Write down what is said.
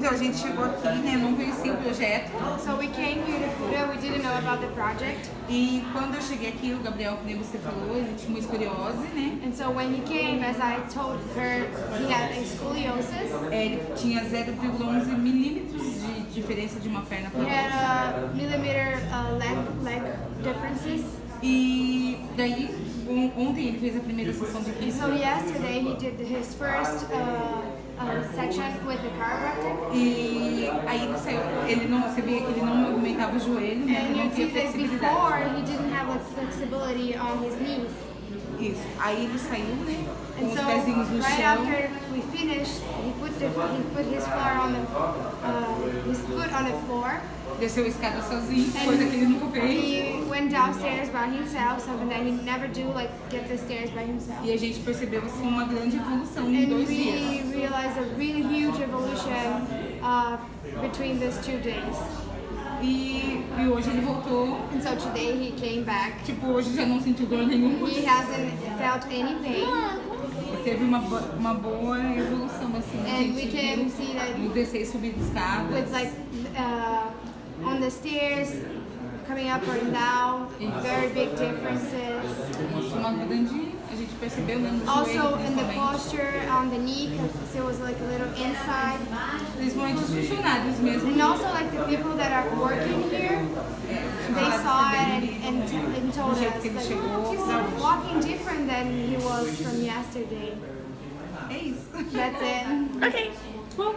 Então a gente chegou aqui, né? Não conhecia o projeto. So we came here to Buda, we didn't know about the project. E quando eu cheguei aqui, o Gabriel, como você falou, ele tinha uma escoliose, né? And so when he came, as I told her, he had a scoliosis. Ele tinha 0,11 milímetros de diferença de uma perna para He outra. had a millimeter leg differences. E daí, ontem ele fez a primeira sessão de And química. so yesterday he did his first section with the chiropractic. E aí ele saiu, ele não, você via que ele não movimentava o joelho, né? And Ele não you tinha see that flexibilidade. before he didn't have like flexibility on his knees. Isso. Aí ele saiu, né? Com And os so pezinhos no right chão. after we finished, he put his foot on the floor. Desceu a escada sozinho, coisa que ele nunca fez. He went downstairs by himself, something that he never do, like get the stairs by himself. E a gente percebeu assim uma grande evolução em And 2 we dias. realized a really huge evolution between these 2 days. E hoje ele voltou. And so today he came back. Tipo, hoje já não sentiu dor nenhuma. He hasn't felt any pain. Teve uma boa evolução assim. A And we gente can viu see that no descer e subir de escadas. with like on the stairs, coming up and down, very big differences. Isso, uma grande, a gente percebeu, né, no Also joelho, in the principalmente. posture on the knee, because there was like a little inside. Principalmente os funcionários mesmo. And also like the people that are working here, they saw it and told us like, he's walking different than he was from yesterday. É isso. That's it. Ok. Bom.